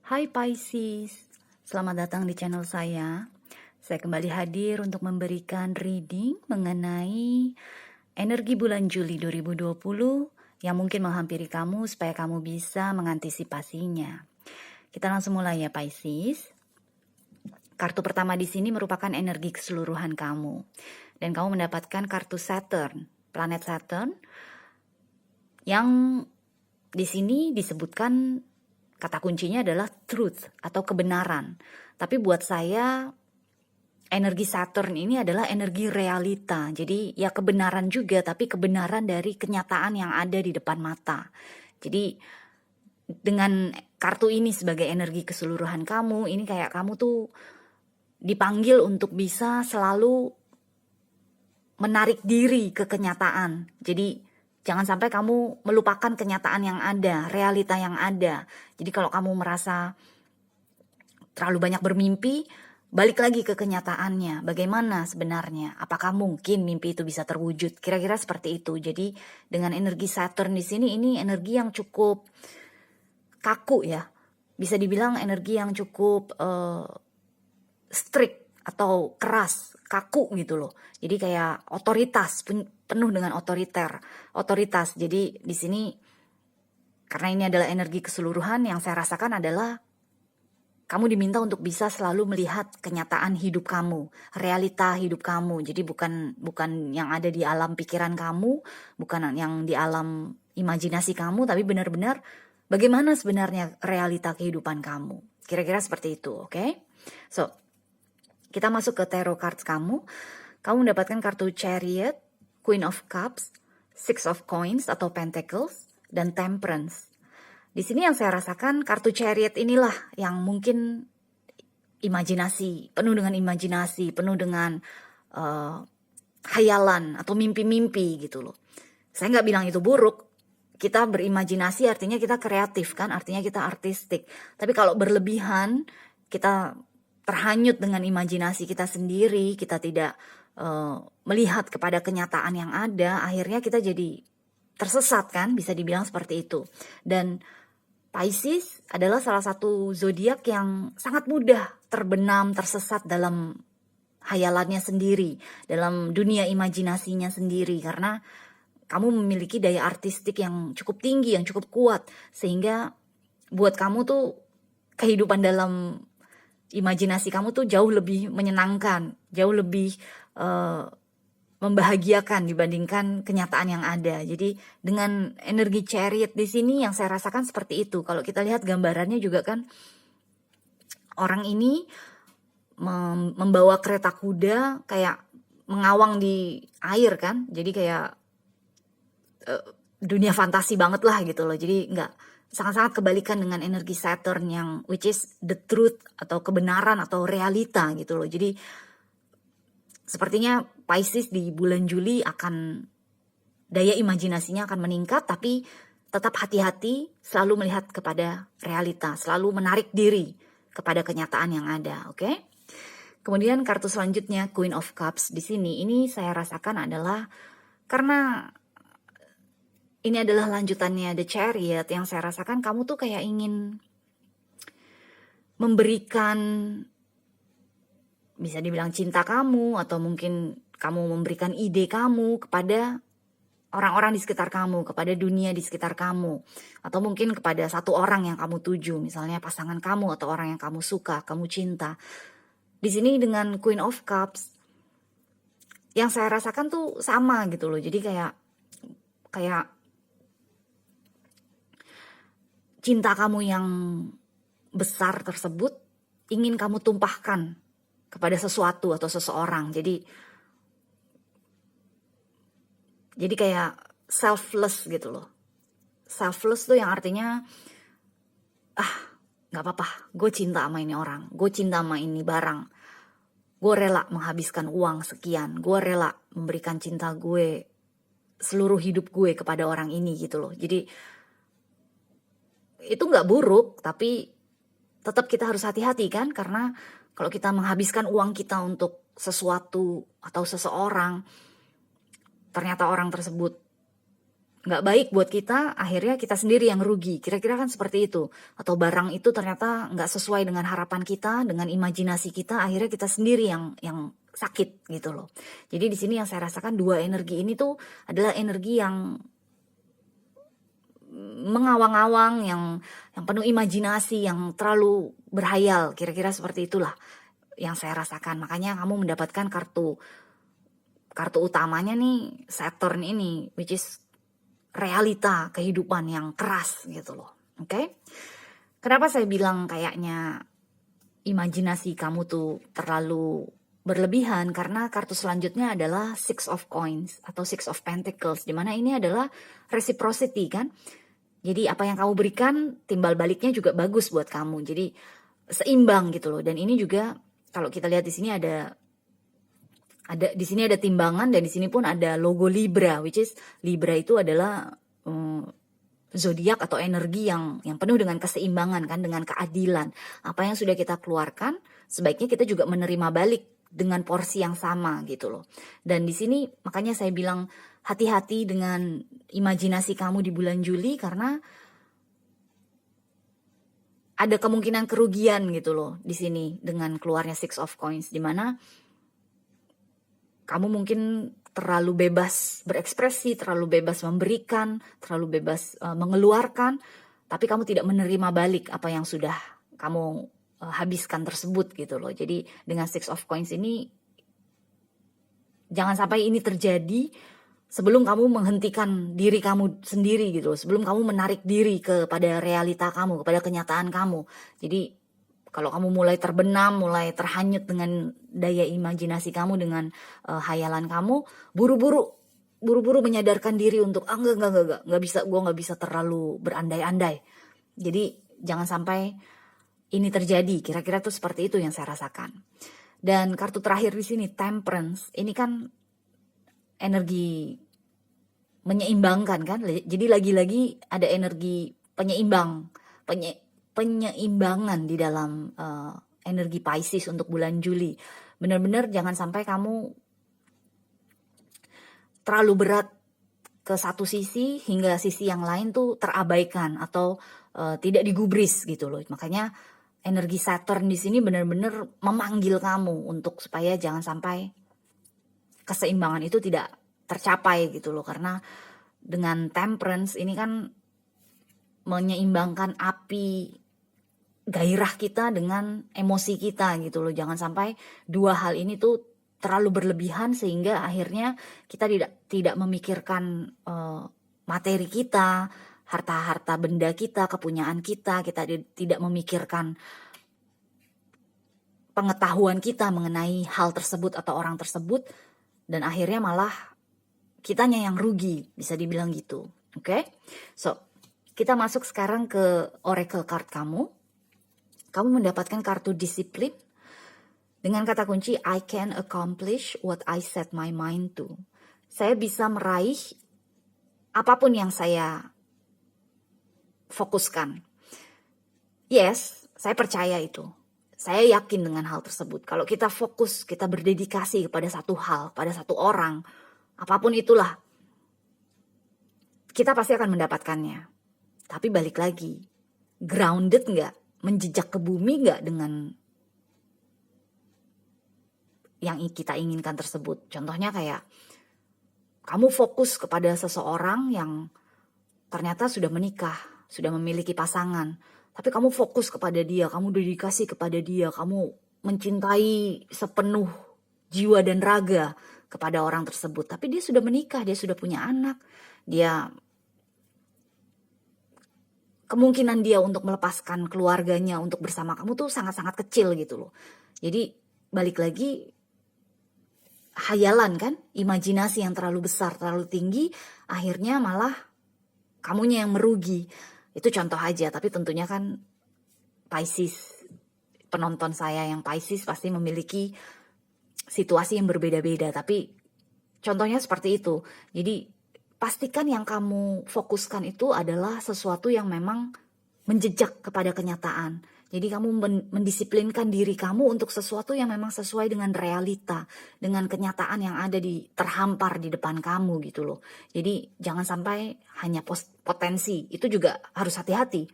Hai Pisces, selamat datang di channel saya. Saya kembali hadir untuk memberikan reading mengenai energi bulan Juli 2020 yang mungkin menghampiri kamu supaya kamu bisa mengantisipasinya. Kita langsung mulai ya Pisces. Kartu pertama di sini merupakan energi keseluruhan kamu. Dan kamu mendapatkan kartu Saturn, planet Saturn yang di sini disebutkan kata kuncinya adalah truth atau kebenaran. Tapi buat saya energi Saturn ini adalah energi realita. Jadi ya kebenaran juga, tapi kebenaran dari kenyataan yang ada di depan mata. Jadi dengan kartu ini sebagai energi keseluruhan kamu, ini kayak kamu tuh dipanggil untuk bisa selalu menarik diri ke kenyataan. Jadi jangan sampai kamu melupakan kenyataan yang ada, realita yang ada. Jadi kalau kamu merasa terlalu banyak bermimpi, balik lagi ke kenyataannya. Bagaimana sebenarnya? Apakah mungkin mimpi itu bisa terwujud? Kira-kira seperti itu. Jadi dengan energi Saturn di sini, ini energi yang cukup kaku ya. Bisa dibilang energi yang cukup strict atau keras, kaku gitu loh. Jadi kayak otoritas, penuh dengan otoritas. Jadi di sini karena ini adalah energi keseluruhan, yang saya rasakan adalah kamu diminta untuk bisa selalu melihat kenyataan hidup kamu, realita hidup kamu. Jadi bukan yang ada di alam pikiran kamu, bukan yang di alam imajinasi kamu, tapi benar-benar bagaimana sebenarnya realita kehidupan kamu. Kira-kira seperti itu, oke? So, kita masuk ke tarot cards kamu. Kamu mendapatkan kartu Chariot, Queen of Cups, Six of Coins atau Pentacles, dan Temperance. Di sini yang saya rasakan kartu Chariot inilah yang mungkin imajinasi, penuh dengan imajinasi, penuh dengan khayalan atau mimpi-mimpi gitu loh. Saya nggak bilang itu buruk. Kita berimajinasi artinya kita kreatif kan, artinya kita artistik. Tapi kalau berlebihan, kita terhanyut dengan imajinasi kita sendiri, kita tidak melihat kepada kenyataan yang ada, akhirnya kita jadi tersesat kan, bisa dibilang seperti itu. Dan Pisces adalah salah satu zodiak yang sangat mudah terbenam, tersesat dalam hayalannya sendiri, dalam dunia imajinasinya sendiri, karena kamu memiliki daya artistik yang cukup tinggi, yang cukup kuat, sehingga buat kamu tuh kehidupan dalam imajinasi kamu tuh jauh lebih menyenangkan, jauh lebih membahagiakan dibandingkan kenyataan yang ada. Jadi dengan energi Chariot di sini yang saya rasakan seperti itu. Kalau kita lihat gambarannya juga kan, orang ini membawa kereta kuda kayak mengawang di air kan. Jadi kayak dunia fantasi banget lah gitu loh. Jadi nggak, sangat-sangat kebalikan dengan energi Saturn yang which is the truth atau kebenaran atau realita gitu loh. Jadi sepertinya Pisces di bulan Juli akan, daya imajinasinya akan meningkat, tapi tetap hati-hati, selalu melihat kepada realita, selalu menarik diri kepada kenyataan yang ada, oke? Kemudian kartu selanjutnya Queen of Cups di sini, ini saya rasakan adalah karena ini adalah lanjutannya The Chariot, yang saya rasakan kamu tuh kayak ingin memberikan, bisa dibilang cinta kamu, atau mungkin kamu memberikan ide kamu kepada orang-orang di sekitar kamu, kepada dunia di sekitar kamu, atau mungkin kepada satu orang yang kamu tuju, misalnya pasangan kamu atau orang yang kamu suka, kamu cinta. Di sini dengan Queen of Cups, yang saya rasakan tuh sama gitu loh. Jadi kayak cinta kamu yang besar tersebut ingin kamu tumpahkan kepada sesuatu atau seseorang. Jadi kayak selfless gitu loh. Selfless tuh yang artinya, gak apa-apa, gue cinta sama ini orang, gue cinta sama ini barang, gue rela menghabiskan uang sekian, gue rela memberikan cinta gue, seluruh hidup gue kepada orang ini gitu loh. Jadi itu gak buruk, tapi tetap kita harus hati-hati kan, karena kalau kita menghabiskan uang kita untuk sesuatu atau seseorang, ternyata orang tersebut nggak baik buat kita, akhirnya kita sendiri yang rugi. Kira-kira kan seperti itu. Atau barang itu ternyata nggak sesuai dengan harapan kita, dengan imajinasi kita, akhirnya kita sendiri yang sakit gitu loh. Jadi di sini yang saya rasakan dua energi ini tuh adalah energi yang mengawang-awang, yang penuh imajinasi, yang terlalu berhayal. Kira-kira seperti itulah yang saya rasakan. Makanya kamu mendapatkan kartu utamanya nih Saturn ini, which is realita kehidupan yang keras gitu loh. Oke? Kenapa saya bilang kayaknya imajinasi kamu tuh terlalu berlebihan? Karena kartu selanjutnya adalah Six of Coins atau Six of Pentacles, dimana ini adalah reciprocity kan. Jadi apa yang kamu berikan, timbal baliknya juga bagus buat kamu. Jadi seimbang gitu loh. Dan ini juga kalau kita lihat di sini ada di sini ada timbangan, dan di sini pun ada logo Libra, which is Libra itu adalah zodiak atau energi yang penuh dengan keseimbangan kan, dengan keadilan. Apa yang sudah kita keluarkan, sebaiknya kita juga menerima balik dengan porsi yang sama gitu loh. Dan di sini makanya saya bilang hati-hati dengan imajinasi kamu di bulan Juli, karena ada kemungkinan kerugian gitu loh di sini dengan keluarnya Six of Coins, di mana kamu mungkin terlalu bebas berekspresi, terlalu bebas memberikan, terlalu bebas mengeluarkan, tapi kamu tidak menerima balik apa yang sudah kamu habiskan tersebut gitu loh. Jadi dengan Six of Coins ini, jangan sampai ini terjadi sebelum kamu menghentikan diri kamu sendiri gitu loh, sebelum kamu menarik diri kepada realita kamu, kepada kenyataan kamu. Jadi kalau kamu mulai terbenam, mulai terhanyut dengan daya imajinasi kamu, dengan hayalan kamu, buru-buru menyadarkan diri untuk nggak bisa, gue nggak bisa terlalu berandai-andai. Jadi jangan sampai ini terjadi. Kira-kira tuh seperti itu yang saya rasakan. Dan kartu terakhir di sini Temperance, ini kan energi menyeimbangkan kan. Jadi lagi-lagi ada energi penyeimbangan di dalam energi Pisces untuk bulan Juli. Benar-benar jangan sampai kamu terlalu berat ke satu sisi hingga sisi yang lain tuh terabaikan atau tidak digubris gitu loh. Makanya energi Saturn di sini benar-benar memanggil kamu untuk supaya jangan sampai keseimbangan itu tidak tercapai gitu loh. Karena dengan Temperance ini kan menyeimbangkan api gairah kita dengan emosi kita gitu loh. Jangan sampai dua hal ini tuh terlalu berlebihan sehingga akhirnya kita tidak memikirkan materi kita, harta benda kita, kepunyaan kita tidak memikirkan pengetahuan kita mengenai hal tersebut atau orang tersebut, dan akhirnya malah kitanya yang rugi, bisa dibilang gitu. Oke? So, kita masuk sekarang ke oracle card kamu. Kamu mendapatkan kartu disiplin dengan kata kunci I can accomplish what I set my mind to. Saya bisa meraih apapun yang saya fokuskan. Yes, saya percaya itu. Saya yakin dengan hal tersebut. Kalau kita fokus, kita berdedikasi kepada satu hal, pada satu orang, apapun itulah, kita pasti akan mendapatkannya. Tapi balik lagi, grounded nggak? Menjejak ke bumi nggak dengan yang kita inginkan tersebut? Contohnya kayak kamu fokus kepada seseorang yang ternyata sudah menikah, sudah memiliki pasangan, tapi kamu fokus kepada dia, kamu dedikasi kepada dia, kamu mencintai sepenuh jiwa dan raga kepada orang tersebut, tapi dia sudah menikah, dia sudah punya anak, kemungkinan dia untuk melepaskan keluarganya untuk bersama kamu tuh sangat-sangat kecil gitu loh. Jadi balik lagi, hayalan kan, imajinasi yang terlalu besar, terlalu tinggi, akhirnya malah kamunya yang merugi. Itu contoh aja, tapi tentunya kan Pisces, penonton saya yang Pisces pasti memiliki situasi yang berbeda-beda, tapi contohnya seperti itu. Jadi pastikan yang kamu fokuskan itu adalah sesuatu yang memang menjejak kepada kenyataan. Jadi kamu mendisiplinkan diri kamu untuk sesuatu yang memang sesuai dengan realita, dengan kenyataan yang ada terhampar di depan kamu gitu loh. Jadi jangan sampai hanya potensi, itu juga harus hati-hati.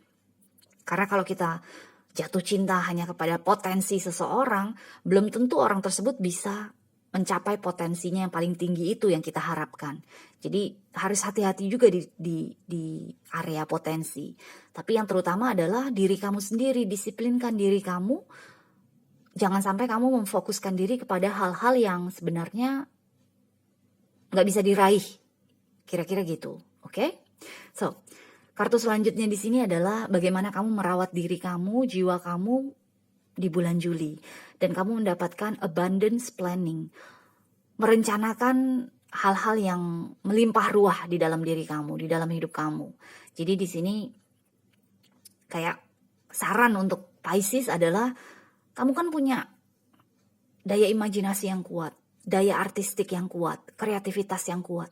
Karena kalau kita jatuh cinta hanya kepada potensi seseorang, belum tentu orang tersebut bisa mencapai potensinya yang paling tinggi itu yang kita harapkan. Jadi harus hati-hati juga di area potensi. Tapi yang terutama adalah diri kamu sendiri, disiplinkan diri kamu. Jangan sampai kamu memfokuskan diri kepada hal-hal yang sebenarnya nggak bisa diraih. Kira-kira gitu, oke? So, kartu selanjutnya di sini adalah bagaimana kamu merawat diri kamu, jiwa kamu di bulan Juli. Dan kamu mendapatkan abundance planning. Merencanakan hal-hal yang melimpah ruah di dalam diri kamu, di dalam hidup kamu. Jadi di sini kayak saran untuk Pisces adalah kamu kan punya daya imajinasi yang kuat, daya artistik yang kuat, kreativitas yang kuat.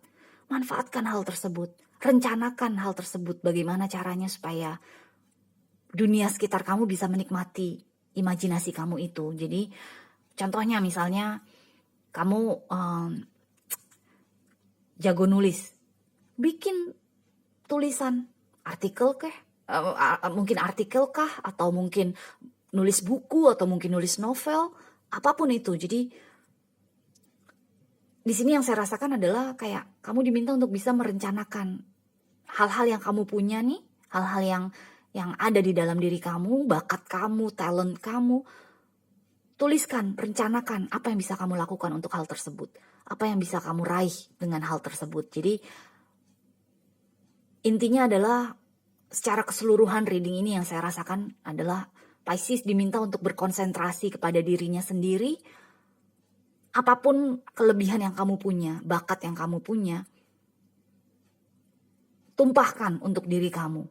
Manfaatkan hal tersebut, rencanakan hal tersebut, bagaimana caranya supaya dunia sekitar kamu bisa menikmati imajinasi kamu itu. Jadi contohnya misalnya kamu jago nulis, bikin tulisan artikel mungkin artikel kah, atau mungkin nulis buku, atau mungkin nulis novel, apapun itu. Jadi di sini yang saya rasakan adalah kayak kamu diminta untuk bisa merencanakan hal-hal yang kamu punya nih, hal-hal yang ada di dalam diri kamu, bakat kamu, talent kamu. Tuliskan, rencanakan apa yang bisa kamu lakukan untuk hal tersebut. Apa yang bisa kamu raih dengan hal tersebut. Jadi intinya adalah secara keseluruhan reading ini yang saya rasakan adalah Pisces diminta untuk berkonsentrasi kepada dirinya sendiri. Apapun kelebihan yang kamu punya, bakat yang kamu punya, tumpahkan untuk diri kamu,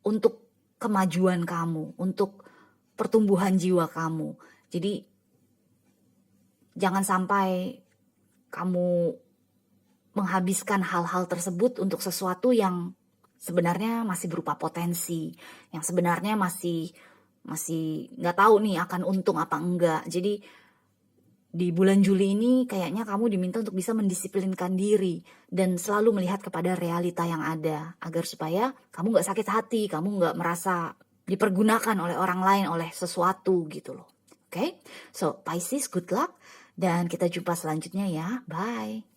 untuk kemajuan kamu, untuk pertumbuhan jiwa kamu. Jadi jangan sampai kamu menghabiskan hal-hal tersebut untuk sesuatu yang sebenarnya masih berupa potensi, yang sebenarnya masih nggak tahu nih akan untung apa enggak. Jadi di bulan Juli ini kayaknya kamu diminta untuk bisa mendisiplinkan diri dan selalu melihat kepada realita yang ada, agar supaya kamu nggak sakit hati, kamu nggak merasa dipergunakan oleh orang lain, oleh sesuatu gitu loh. Oke? So Pisces, good luck. Dan kita jumpa selanjutnya ya. Bye.